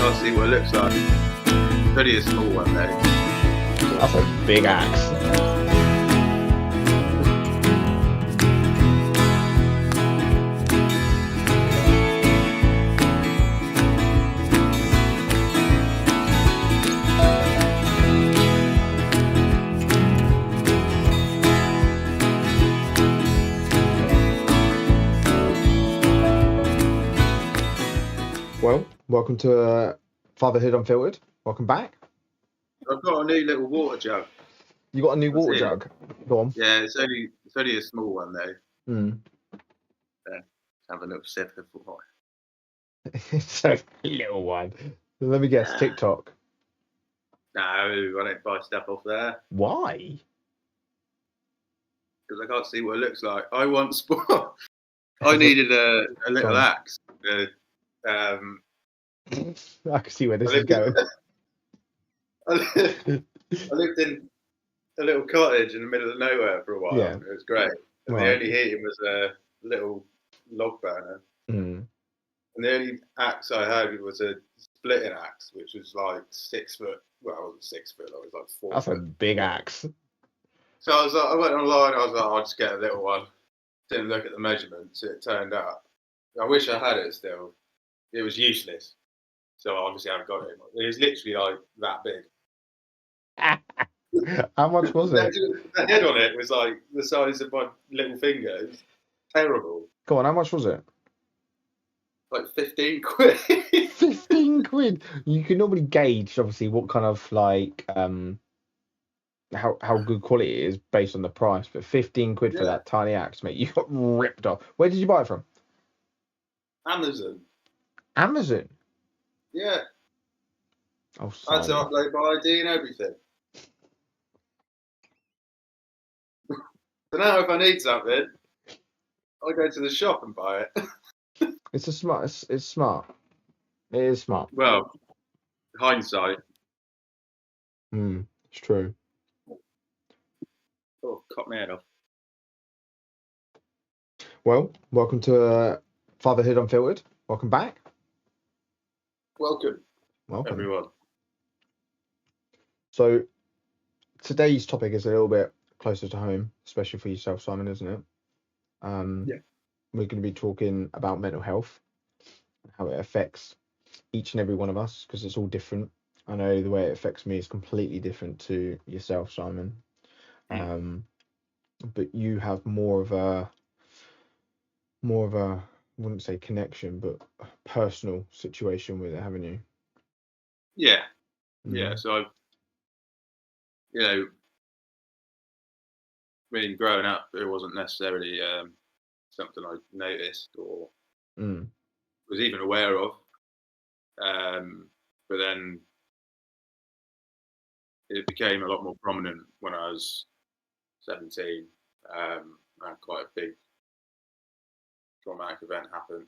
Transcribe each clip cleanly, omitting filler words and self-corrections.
can't see what it looks like. It's only a small one though. That's a big axe. Well, welcome to Fatherhood Unfiltered. Welcome back. I've got a new little water jug. You got a new That's water it. jug. Go on. Yeah, it's only a small one though. Mm. Have a little sip of water. It's a little one. Let me guess, TikTok. No, I don't buy stuff off there Why? because I can't see what it looks like. I want sport. I needed a little axe. I can see where this I is going. lived in a little cottage in the middle of nowhere for a while. Yeah. It was great. And Right. the only heating was a little log burner. Mm. And the only axe I had was a splitting axe, which was like 6 foot. Well, it wasn't 6 foot. It was like 4 That's foot. a big axe. So I went online. I was like, I'll just get a little one. Didn't look at the measurements. It turned up. I wish I had it still. It was useless. So obviously I haven't got it. It was literally like that big. How much was it? The head on it was like the size of my little finger. It was terrible. Go on, how much was it? Like 15 quid. 15 quid. You can normally gauge, obviously, what kind of like how good quality it is based on the price, but 15 quid for that tiny axe, mate, you got ripped off. Where did you buy it from? Amazon. Amazon? Yeah. Oh, I had to Simon. upload my ID and everything. So now if I need something, I go to the shop and buy it. It's smart. It's smart. It is smart. Well, hindsight. It's true. Oh, cut my head off. Well, welcome to Fatherhood Unfiltered. Welcome back. Welcome, Welcome. everyone. So today's topic is a little bit closer to home, especially for yourself, Simon, isn't it? Yeah. We're going to be talking about mental health, how it affects each and every one of us, because it's all different. I know the way it affects me is completely different to yourself, Simon. But you have more of a, I wouldn't say connection, but a personal situation with it, haven't you? Yeah. Yeah. So I've, growing up, it wasn't necessarily something I noticed or was even aware of. But then it became a lot more prominent when I was 17. I had quite a big traumatic event happen.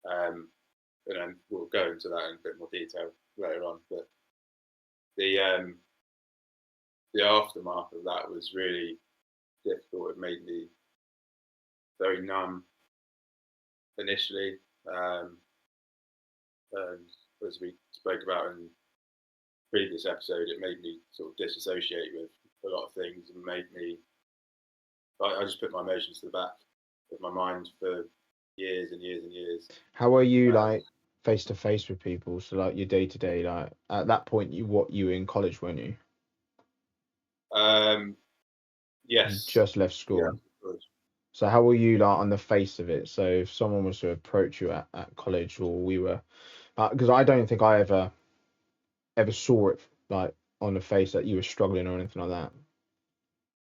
And then we'll go into that in a bit more detail later on. But the aftermath of that was really difficult. It made me very numb initially. And as we spoke about in the previous episode, it made me sort of disassociate with a lot of things and made me, I just put my emotions to the back of my mind for years and years and years. How are you like face to face with people? So like your day to day, like at that point, you were in college, weren't you? Yes. You just left school. Yeah. So how were you like on the face of it? So if someone was to approach you at college, or we were, because I don't think I ever saw it like on the face that you were struggling or anything like that.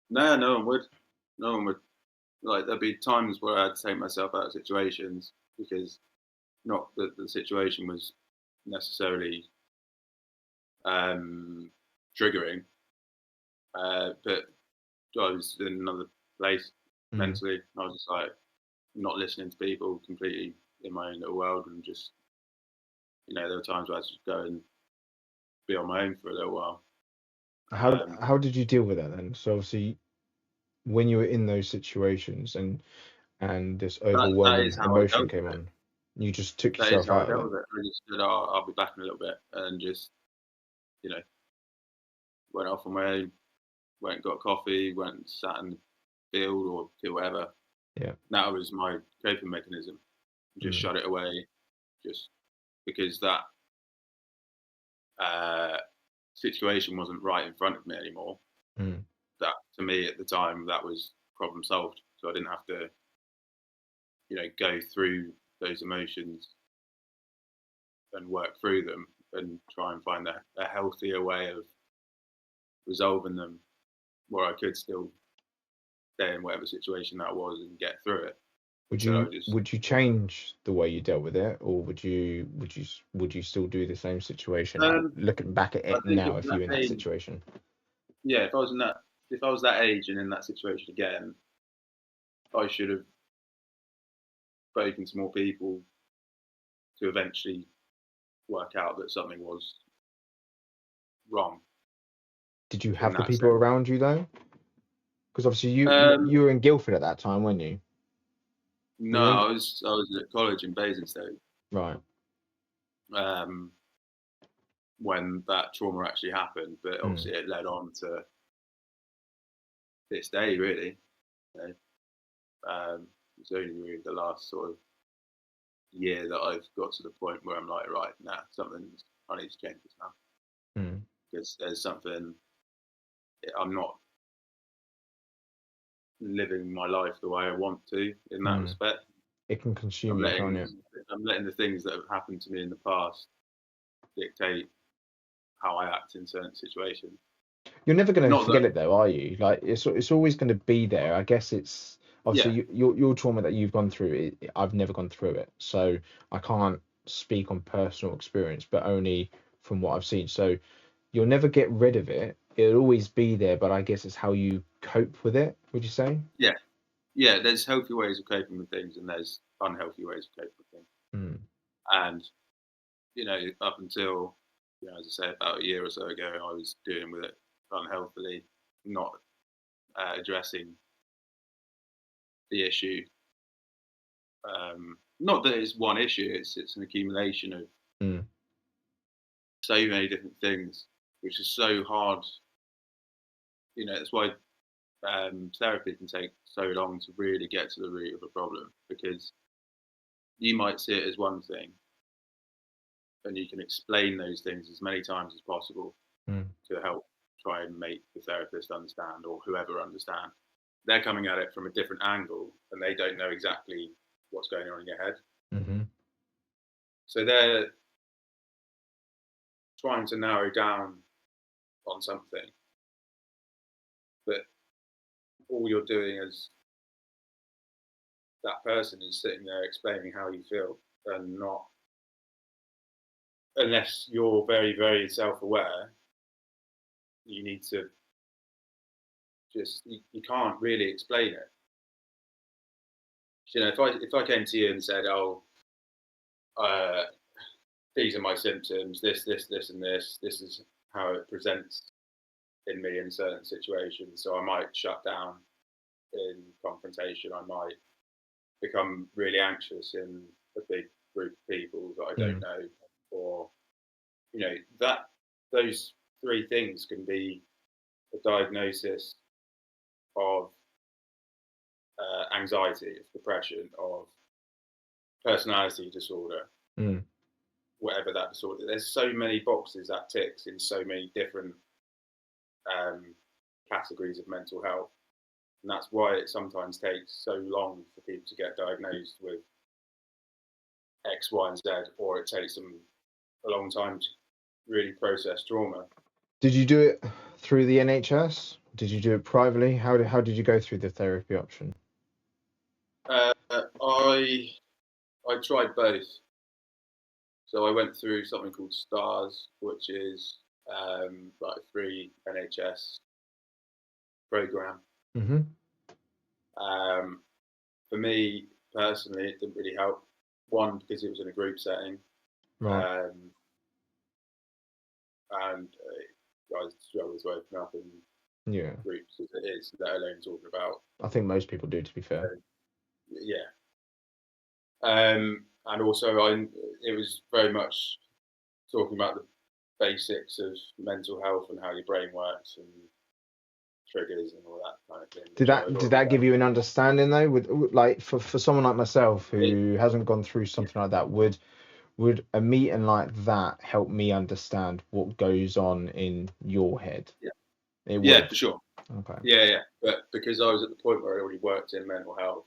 No, no one would. No one would. Like there'd be times where I'd take myself out of situations because not that the situation was necessarily triggering, but I was in another place mentally. I was just like not listening to people, completely in my own little world, and just there were times where I just go and be on my own for a little while. How did you deal with that then? So obviously, when you were in those situations and this overwhelming emotion came on. You just took that is yourself how I out of dealt it. with it. I just said, oh, I'll be back in a little bit, and just, you know, went off on my own, went and got coffee, went and sat in the field or did whatever. Yeah. That was my coping mechanism. Just shut it away, just because that situation wasn't right in front of me anymore. That, to me at the time, that was problem solved. So I didn't have to, go through those emotions and work through them and try and find a healthier way of resolving them, where I could still stay in whatever situation that was and get through it. Would you change the way you dealt with it, or would you still do the same situation? Like looking back at I it think now, at if you're in that that age, situation. yeah, if I was that age and in that situation again, I should have spoken to more people to eventually work out that something was wrong Did you in have the that people sense. around you though? Because obviously you were in Guildford at that time, weren't you? No, Were you in? I was at college in Basingstoke Right. when that trauma actually happened, but obviously it led on to this day, really. You know? It's only really the last sort of year that I've got to the point where I'm like, right, nah, I need to change this now. Because there's something, I'm not living my life the way I want to in that respect. It can consume I'm you, can't letting it? I'm letting the things that have happened to me in the past dictate how I act in certain situations. You're never going to Not that, forget it though, are you? Like it's always going to be there. I guess it's yeah, obviously your trauma that you've gone through. I've never gone through it, so I can't speak on personal experience, but only from what I've seen. So you'll never get rid of it. It'll always be there, but I guess it's how you cope with it. Would you say? yeah, yeah. There's healthy ways of coping with things, and there's unhealthy ways of coping with things. And up until as I say, about a year or so ago, I was dealing with it unhealthily, not addressing the issue. Not that it's one issue; it's an accumulation of so many different things, which is so hard. That's why therapy can take so long to really get to the root of a problem, because you might see it as one thing, and you can explain those things as many times as possible to help try and make the therapist understand, or whoever understand. They're coming at it from a different angle, and they don't know exactly what's going on in your head. So they're trying to narrow down on something, but all you're doing as that person is sitting there explaining how you feel, and not, unless you're very, very self-aware, you need to you can't really explain it. If I came to you and said, oh, uh, these are my symptoms, this, and this is how it presents in me in certain situations. So I might shut down in confrontation. I might become really anxious in a big group of people that I don't know, or that those three things can be a diagnosis of anxiety, of depression, of personality disorder, whatever that disorder. There's so many boxes that ticks in so many different categories of mental health, and that's why it sometimes takes so long for people to get diagnosed with X, Y, and Z, or it takes them a long time to really process trauma. Did you do it through the NHS? Did you do it privately? How did you go through the therapy option? I tried both. So I went through something called STARS, which is like a free NHS program. For me personally, it didn't really help. One, because it was in a group setting, Right. and guys struggle to open up in groups as it is, let alone talking about. I think most people do, to be fair. Yeah. And and also it was very much talking about the basics of mental health and how your brain works and triggers and all that kind of thing. Did that give you an understanding though? With like for someone like myself who hasn't gone through something like that, would a meeting like that help me understand what goes on in your head? Yeah, It yeah, would. for sure. Okay. Yeah. But because I was at the point where I already worked in mental health,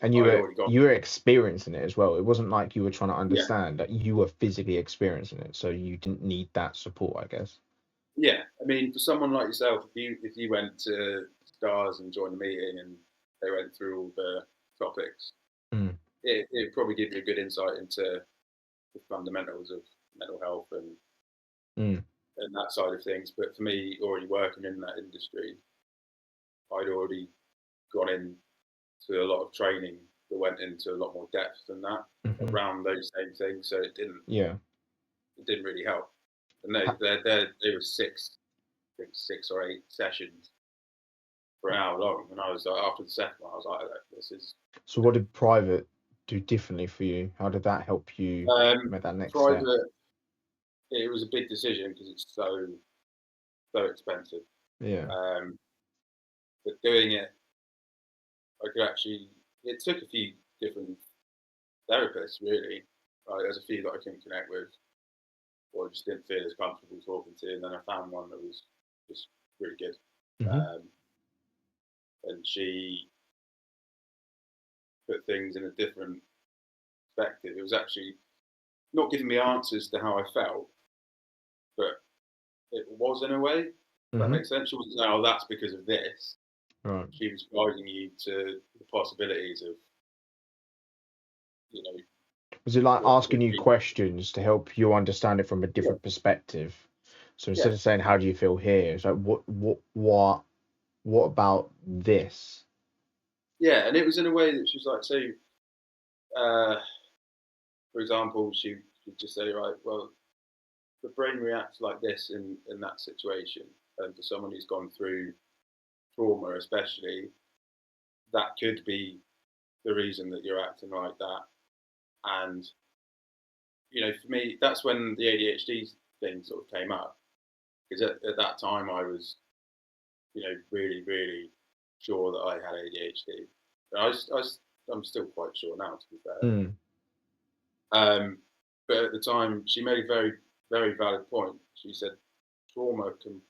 And I'd already gone. you were experiencing it as well. It wasn't like you were trying to Yeah, understand that you were physically experiencing it, so you didn't need that support, I guess. yeah. I mean, for someone like yourself, if you went to Stars and joined a meeting and they went through all the topics, Mm. it'd probably give you a good insight into the fundamentals of mental health and that side of things. But for me, already working in that industry, I'd already gone into a lot of training that went into a lot more depth than that Mm-hmm. around those same things. So it didn't really help. And they were I think 6 or 8 sessions for an hour long. And I was like, after the second one, I was like, this is. So what did private do differently for you? How did that help you make that next step? Private, it was a big decision because it's so expensive. Yeah. But doing it, I could actually. It took a few different therapists, really. There's a few that I couldn't connect with, or just didn't feel as comfortable talking to, and then I found one that was just really good. Mm-hmm. And she put things in a different perspective. It was actually not giving me answers to how I felt, but it was in a way. If that Mm-hmm. makes sense. She wasn't saying, "Oh, that's because of this." Right. She was guiding you to the possibilities of, you know, Was it like what asking could you be. questions to help you understand it from a Yeah, different perspective? So yeah, instead of saying, "How do you feel here?" It's like, what about this? yeah. And it was in a way that she was like, so, uh, for example, she'd just say, right, well, the brain reacts like this in that situation, and for someone who's gone through trauma, especially, that could be the reason that you're acting like that. And for me, that's when the ADHD thing sort of came up, because at that time I was, really, really sure that I had ADHD. I'm still quite sure now, to be fair. Mm. But at the time, she made a very, very valid point. She said, trauma can,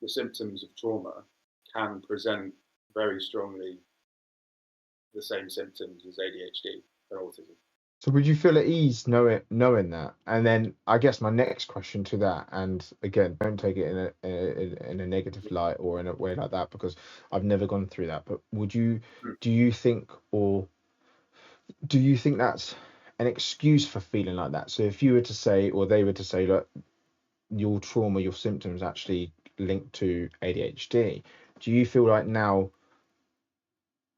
the symptoms of trauma can present very strongly the same symptoms as ADHD and autism. So would you feel at ease knowing that? And then I guess my next question to that, and again, don't take it in a negative light or in a way like that, because I've never gone through that. But do you think that's an excuse for feeling like that? So if you were to say, or they were to say, look, your trauma, your symptoms actually linked to ADHD, do you feel like now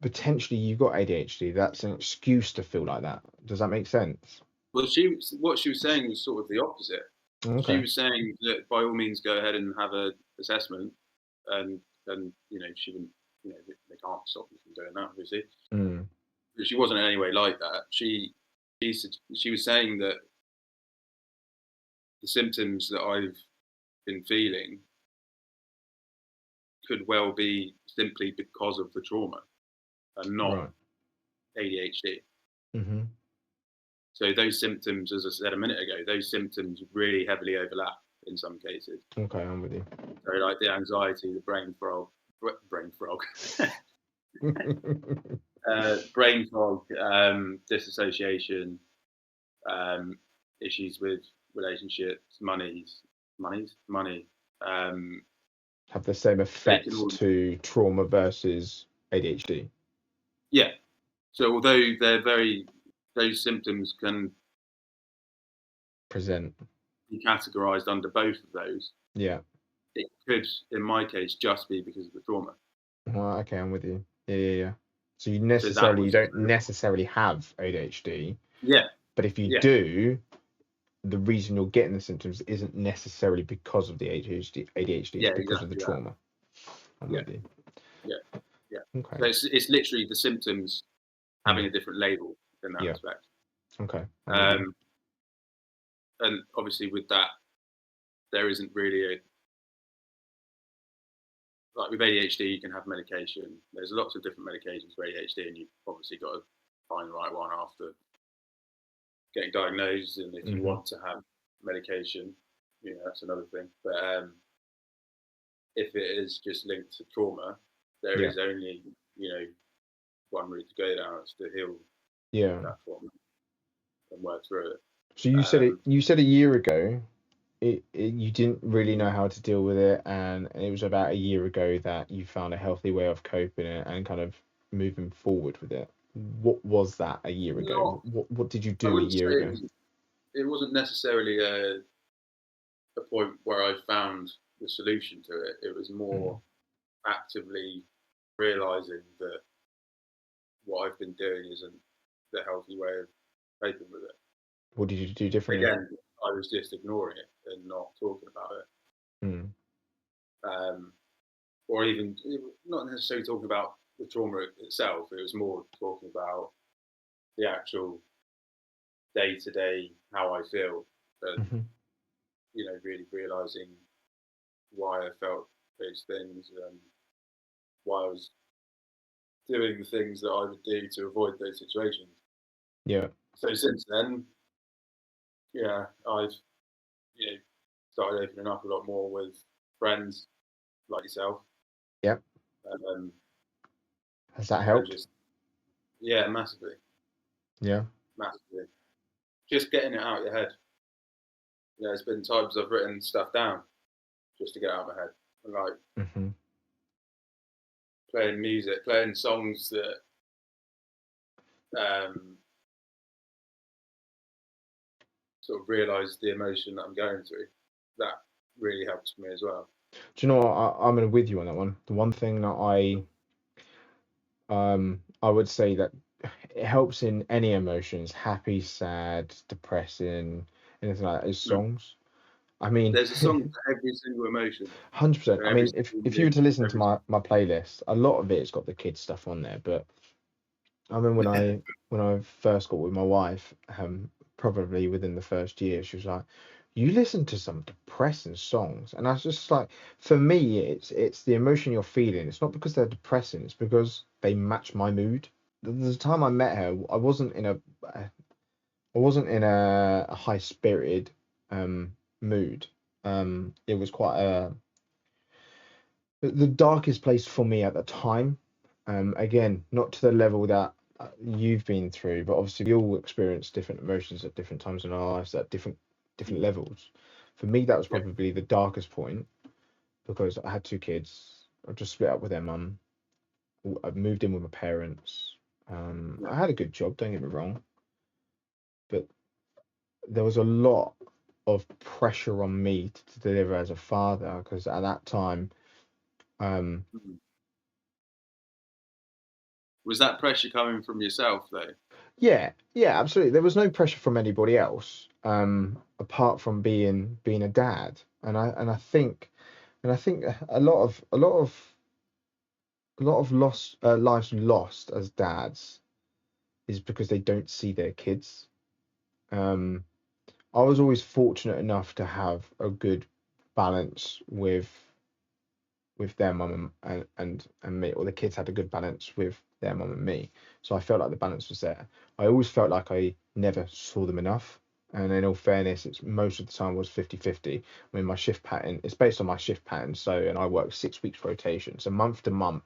potentially you've got ADHD, that's an excuse to feel like that? Does that make sense? Well, what she was saying was sort of the opposite. She Okay. was saying that by all means go ahead and have a assessment, and she wouldn't, they can't stop you from doing that, obviously. Mm. But she wasn't in any way like that. She was saying that the symptoms that I've been feeling could well be simply because of the trauma and not Right. ADHD. Mm-hmm. So those symptoms, as I said a minute ago, those symptoms really heavily overlap in some cases. Okay, I'm with you. So like the anxiety, the brain fog, disassociation, um, issues with relationships, money. Have the same They can effects all, to trauma versus ADHD. yeah. So although those symptoms can Present. be categorised under both of those, Yeah. it could, in my case, just be because of the trauma. Well, okay, I'm with you. Yeah. So you So don't necessarily have ADHD, yeah, but if you yeah, do, the reason you're getting the symptoms isn't necessarily because of the ADHD, it's yeah, because of the exactly that. trauma. I'm Yeah, with you. yeah, yeah. Okay. So it's literally the symptoms having Mm. a different label in that Yeah. respect. Okay. I'm with you. And obviously with that, there isn't really like with ADHD, you can have medication. There's lots of different medications for ADHD, and you've obviously got to find the right one after getting diagnosed. And if you want to have medication, that's another thing. But if it is just linked to trauma, there is only one route to go down. It's to heal that trauma and work through it. So you said it. You said a year ago, you didn't really know how to deal with it, and it was about a year ago that you found a healthy way of coping and kind of moving forward with it. What was that a year ago? What did you I do a wouldn't year say ago? it wasn't necessarily a point where I found the solution to it. It was more actively realizing that what I've been doing isn't the healthy way of coping with it. What did you do differently? Again, I was just ignoring it and not talking about it. Or even not necessarily talking about the trauma itself. It was more talking about the actual day-to-day how I feel, and really realizing why I felt those things and why I was doing the things that I would do to avoid those situations. Yeah. So since then, I've started opening up a lot more with friends like yourself. Yep. Has that helped? Massively. Yeah. Massively. Just getting it out of your head. There's been times I've written stuff down just to get out of my head. And like playing music, playing songs that sort of realise the emotion that I'm going through. That really helps me as well. Do you know what? I'm gonna with you on that one. The one thing that I would say that it helps in any emotions, happy, sad, depressing, anything like that, is songs. I mean, there's a song for every single emotion. 100%. I mean, if you were to listen to every my playlist, a lot of it's got the kids stuff on there. But I remember when I first got with my wife, probably within the first year, she was like, "You listen to some depressing songs," and I was just like, for me, it's the emotion you're feeling. It's not because they're depressing. It's because they match my mood. The time I met her, I wasn't in a high spirited mood. It was quite the darkest place for me at the time. Again, not to the level that you've been through, but obviously we all experience different emotions at different times in our lives at different levels. For me, that was probably the darkest point because I had two kids. I just split up with their mum. I moved in with my parents. I had a good job, don't get me wrong, but there was a lot of pressure on me to deliver as a father because at that time, Was that pressure coming from yourself though? yeah, absolutely. There was no pressure from anybody else, apart from being a dad. And I think a lot of lives lost as dads is because they don't see their kids. Um, I was always fortunate enough to have a good balance with their mum and me, or the kids had a good balance with their mum and me. So I felt like the balance was there. I always felt like I never saw them enough. And in all fairness, it's most of the time was 50-50. I mean, my shift pattern, it's based on my shift pattern. So, and I work 6 weeks rotation. So month to month,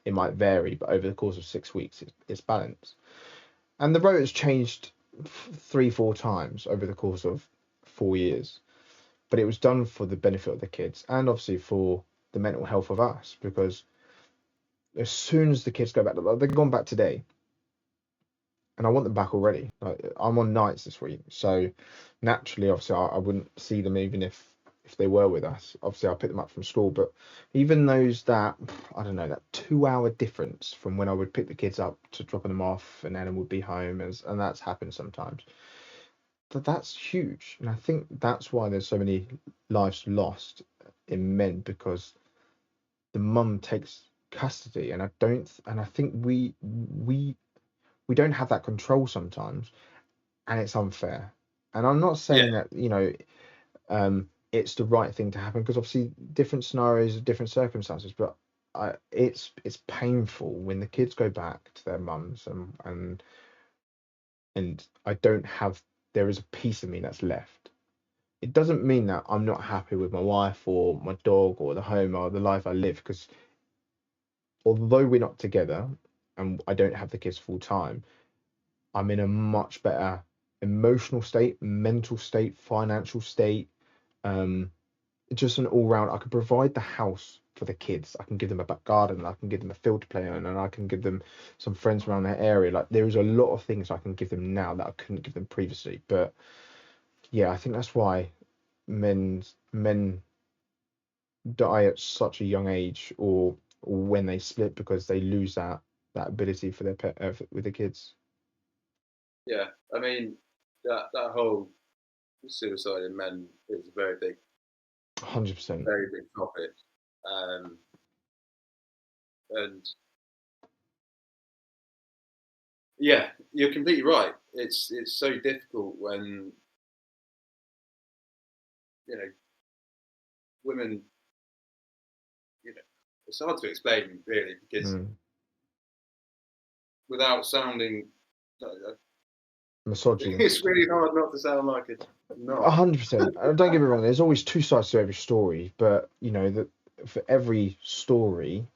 it might vary, but over the course of 6 weeks, it's balanced. And the rota's changed 3-4 times over the course of 4 years, but it was done for the benefit of the kids and obviously for the mental health of us, because as soon as the kids go back, they've gone back today and I want them back already. Like, I'm on nights this week, so naturally, obviously, I wouldn't see them even if they were with us. Obviously, I'll pick them up from school, but even those that, I don't know, that 2 hour difference from when I would pick the kids up to dropping them off and then would be home, and that's happened sometimes. But that's huge, and I think that's why there's so many lives lost in men, because the mum takes custody, and I think we don't have that control sometimes. and it's unfair. And I'm not Yeah, saying that, it's the right thing to happen, because obviously different scenarios, different circumstances, but it's painful when the kids go back to their mums, and I don't have there is a piece of me that's left. It doesn't mean that I'm not happy with my wife or my dog or the home or the life I live, because although we're not together and I don't have the kids full time, I'm in a much better emotional state, mental state, financial state, um, just an all round. I could provide the house for the kids. I can give them a back garden. I can give them a field to play on, and I can give them some friends around their area. Like, there is a lot of things I can give them now that I couldn't give them previously. But yeah, I think that's why men die at such a young age, or when they split, because they lose that ability for their pet with the kids. yeah. I mean, that whole suicide in men is a 100%. very big topic, um, and yeah, you're completely right. It's so difficult when you know women. You know, it's hard to explain really because Mm. without sounding, it's Misogynist. really hard not to sound like a knob. 100%. Don't get me wrong. There's always two sides to every story, but that for every story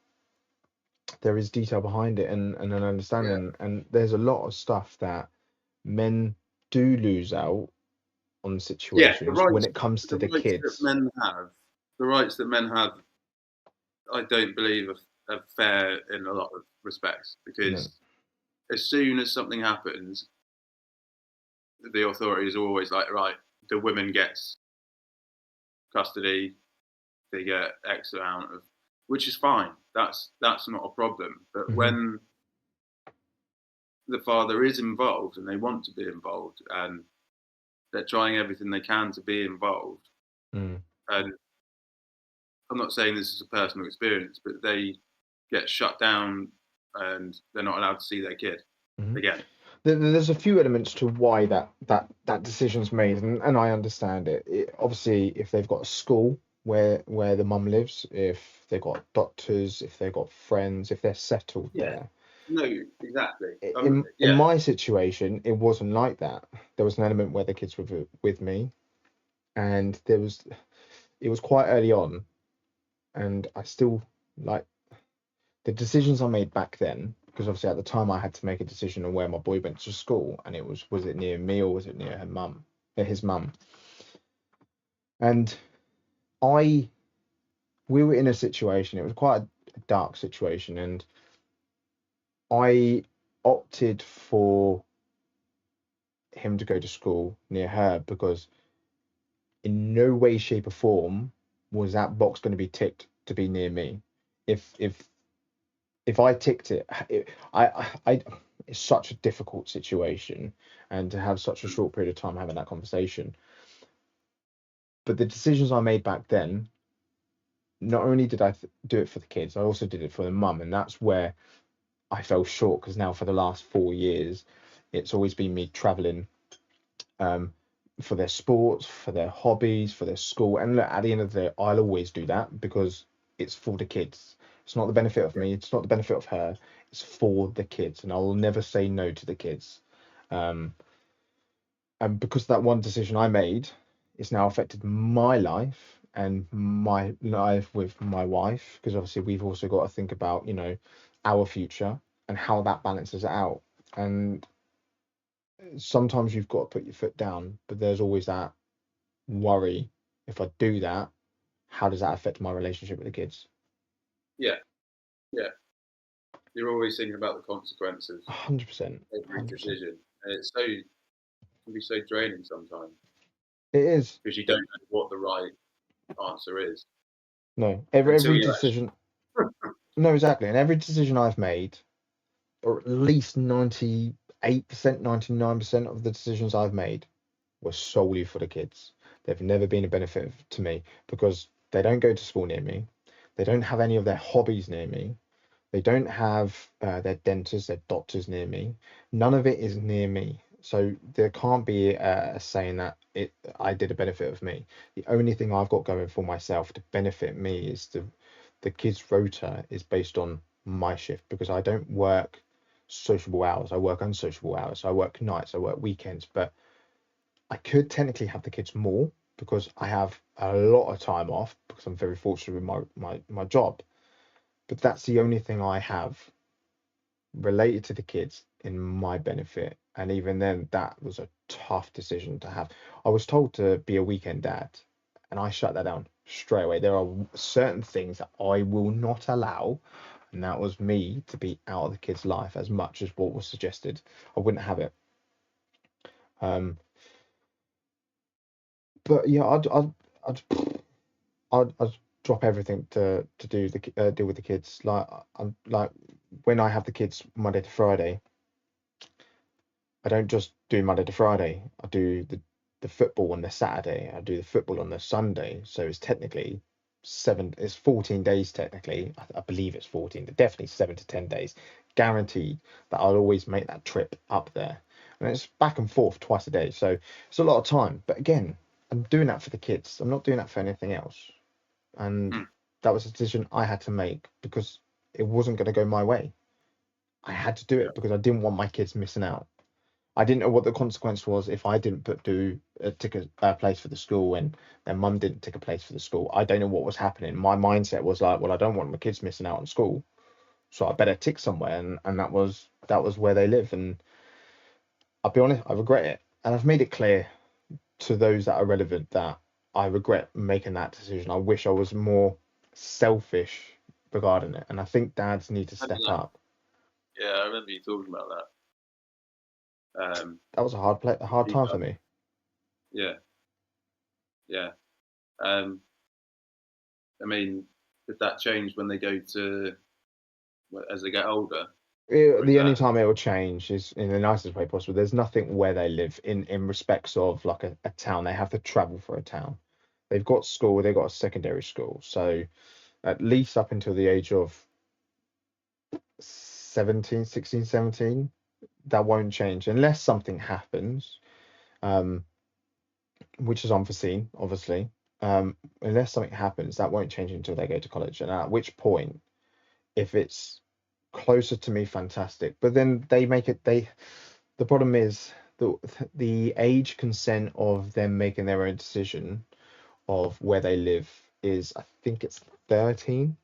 there is detail behind it, and an Yeah, understanding. And there's a lot of stuff that men do lose out on yeah. situations when it comes to The the rights that kids. men have, the rights that men have, I don't believe are fair in a lot of respects No. because as soon as something happens, the authorities are always like, right, the women gets custody, they get X amount of, which is fine. That's not a problem. But Hmm. when the father is involved and they want to be involved and they're trying everything they can to be involved, Mm. and I'm not saying this is a personal experience, but they get shut down and they're not allowed to see their kid Hmm. again. There's a few elements to why that decision's made, and I understand it. Obviously, if they've got a school where the mum lives, if they've got doctors, if they've got friends, if they're settled Yeah. there. No, exactly. In Yeah. my situation, it wasn't like that. There was an element where the kids were with me, and it was quite early on, and I still, like, the decisions I made back then, because obviously at the time I had to make a decision on where my boy went to school, and it was it near me or was it near his mum? And I we were in a situation. It was quite a dark situation, and I opted for him to go to school near her, because in no way, shape, or form was that box going to be ticked to be near me. If I ticked I it's such a difficult situation, and to have such a short period of time having that conversation. But the decisions I made back then, not only did I do it for the kids, I also did it for the mum, and that's where I fell short, because now for the last 4 years, it's always been me traveling, um, for their sports, for their hobbies, for their school. And look, at the end of the day, I'll always do that because it's for the kids. It's not the benefit of Yeah. me. It's not the benefit of her. It's for the kids, and I will never say no to the kids. Um, and because that one decision I made, it's now affected my life and my life with my wife. Because obviously we've also got to think about, our future and how that balances it out. And sometimes you've got to put your foot down, but there's always that worry: if I do that, how does that affect my relationship with the kids? Yeah. Yeah. You're always thinking about the consequence of 100%, every 100%. decision. And it can be so draining sometimes It is. because you don't know what the right answer is No, until every you decision. actually. No, exactly. And every decision I've made, or at least 98%, 99% of the decisions I've made, were solely for the kids. They've never been a benefit to me, because they don't go to school near me. They don't have any of their hobbies near me. They don't have their dentists, their doctors near me. None of it is near me. So there can't be a saying that I did a benefit of me. The only thing I've got going for myself to benefit me is the kids' rota is based on my shift, because I don't work sociable hours. I work unsociable hours. I work nights. I work weekends. But I could technically have the kids more because I have a lot of time off because I'm very fortunate with my job. But that's the only thing I have related to the kids in my benefit. And even then, that was a tough decision to have. I was told to be a weekend dad, and I shut that down straight away. There are certain things that I will not allow, and that was me to be out of the kid's life as much as what was suggested. I wouldn't have it. Um, but yeah, I'd, I'd drop everything to do deal with the kids. Like I'm like when I have the kids Monday to Friday, I don't just do Monday to Friday. I do the football on the Saturday. I do the football on the Sunday. So it's technically it's 14 days technically. I believe it's 14, but definitely 7 to 10 days. Guaranteed that I'll always make that trip up there. And it's back and forth twice a day. So it's a lot of time. But again, I'm doing that for the kids. I'm not doing that for anything else. And Mm. that was a decision I had to make because it wasn't going to go my way. I had to do Yeah. it because I didn't want my kids missing out. I didn't know what the consequence was if I didn't do a ticket place for the school and their mum didn't take a place for the school. I don't know what was happening. My mindset was like, well, I don't want my kids missing out on school, so I better tick somewhere, and that was where they live. And I'll be honest, I regret it, and I've made it clear to those that are relevant that I regret making that decision. I wish I was more selfish regarding it, and I think dads need to step up. Yeah, I remember you talking about that. That was a hard time for me. Yeah, yeah. Um, I mean, did that change when they go to as they get older, or is The only that time it will change is in the nicest way possible. There's nothing where they live in respects of like a town. They have to travel for a town. They've got school, they've got a secondary school. So at least up until the age of 17, 16, 17, that won't change unless something happens, um, which is unforeseen, obviously. Unless something happens, that won't change until they go to college. And at which point, if it's closer to me, fantastic. But then they make it the problem is the age consent of them making their own decision of where they live is, I think it's 13.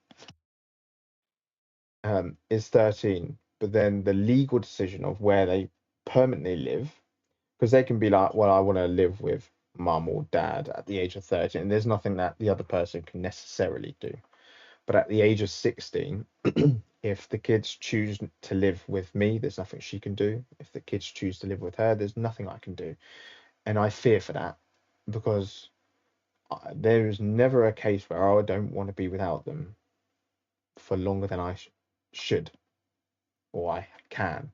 Is 13, but then the legal decision of where they permanently live, because they can be like, well, I want to live with mum or dad at the age of 13, and there's nothing that the other person can necessarily do. But at the age of 16, if the kids choose to live with me, there's nothing she can do. If the kids choose to live with her, there's nothing I can do. And I fear for that because there is never a case where I don't want to be without them for longer than I should or I can.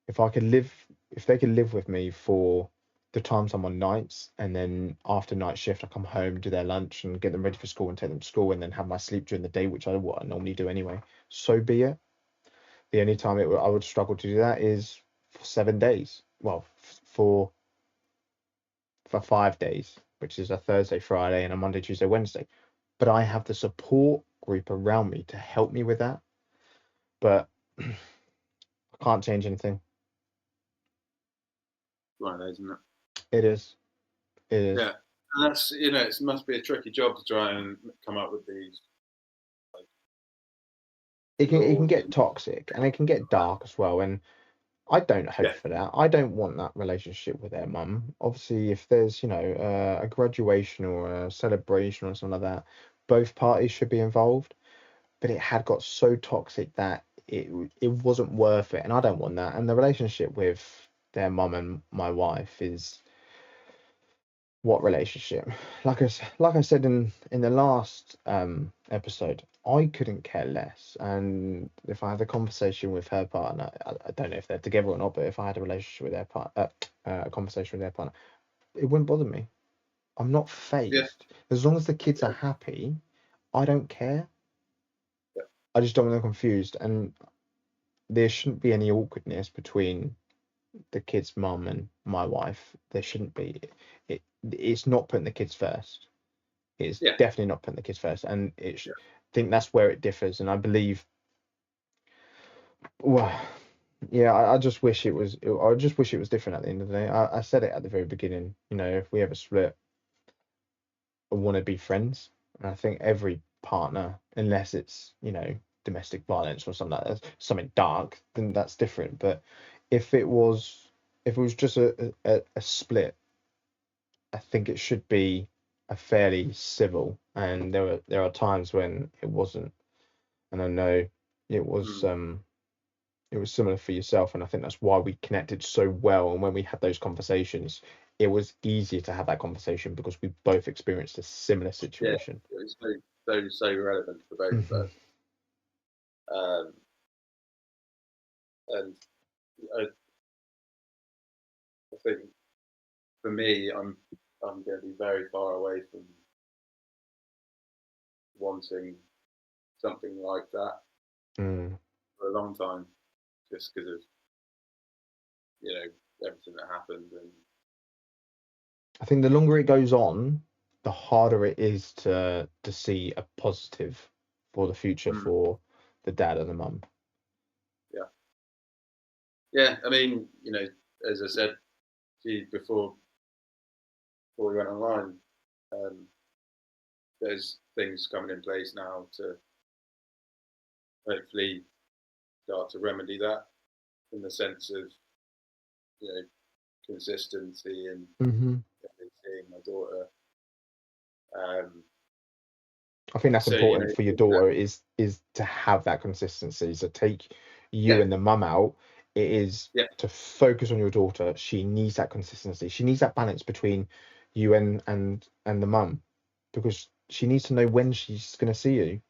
If I could live, if they could live with me for the times I'm on nights, and then after night shift, I come home, do their lunch, and get them ready for school and take them to school, and then have my sleep during the day, which what I normally do anyway. So be it. The only time I would struggle to do that is for 7 days. Well, for 5 days, which is a Thursday, Friday, and a Monday, Tuesday, Wednesday. But I have the support group around me to help me with that. But I can't change anything. one of those, isn't it? It is. It is. Yeah, and that's it must be a tricky job to try and come up with these like It can laws get and toxic and it can get dark as well. And I don't hope yeah, for that. I don't want that relationship with their mum. Obviously, if there's a graduation or a celebration or something like that, both parties should be involved. But it had got so toxic that it wasn't worth it, and I don't want that. And the relationship with their mum and my wife is what relationship? Like I said in the last episode, I couldn't care less. And if I had a conversation with her partner, I don't know if they're together or not, but if I had a relationship with their partner, a conversation with their partner, it wouldn't bother me. I'm not yeah, phased. As long as the kids are yeah, happy, I don't care. yeah. I just don't want them confused, and there shouldn't be any awkwardness between the kid's mum and my wife, there shouldn't be. It's not putting the kids first. It's definitely not putting the kids first, and I think that's where it differs. And I believe, well, yeah, I just wish it was. I just wish it was different at the end of the day. I said it at the very beginning. You know, if we ever split, I want to be friends. And I think every partner, unless it's, you know, domestic violence or something like that, something dark, then that's different. But if it was just a split, I think it should be a fairly civil. And there are times when it wasn't. And I know it was similar for yourself, and I think that's why we connected so well. And when we had those conversations, it was easier to have that conversation because we both experienced a similar situation. Yeah, it was so relevant for both of us. And I think for me, I'm going to be very far away from wanting something like that for a long time, just because of, you know, everything that happened. And I think the longer it goes on, the harder it is to see a positive for the future for the dad and the mum. Yeah, I mean, you know, as I said to you before we went online, there's things coming in place now to hopefully start to remedy that, in the sense of, you know, consistency and seeing my daughter. I think that's important, you know, for your daughter is to have that consistency. So take you and the mum out. It is to focus on your daughter. She needs that consistency. She needs that balance between you and the mum, because she needs to know when she's going to see you,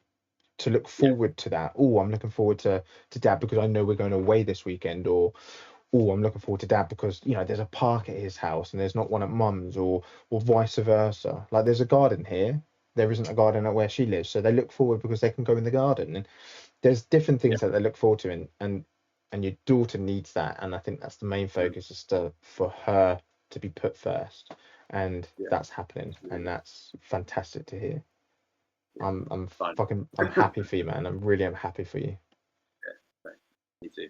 to look forward to that. Oh, I'm looking forward to dad because I know we're going away this weekend, or oh, I'm looking forward to dad because, you know, there's a park at his house and there's not one at mum's, or vice versa. Like, there's a garden here, there isn't a garden at where she lives, so they look forward because they can go in the garden. And there's different things that they look forward to, and your daughter needs that. And I think that's the main focus, is for her to be put first, and that's happening, and that's fantastic to hear. I'm happy for you, man. I'm happy for you. Yeah,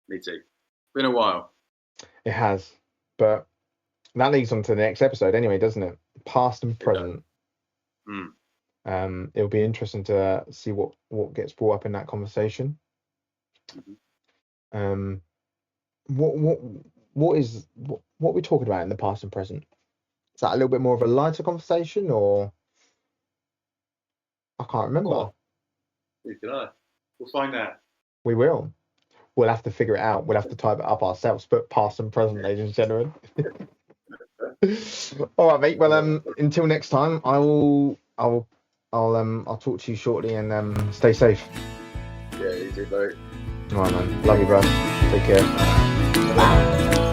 me too. Been a while. It has, but that leads on to the next episode anyway, doesn't it? Past and present. It'll be interesting to see what gets brought up in that conversation. What are we talking about in the past and present? Is that a little bit more of a lighter conversation, or I can't remember. We'll find out. We will. We'll have to figure it out. We'll have to type it up ourselves. But past and present, ladies and gentlemen. All right, mate. Well, until next time, I'll talk to you shortly, and stay safe. Yeah, you too, mate. All right, man. Love you, bro. Take care.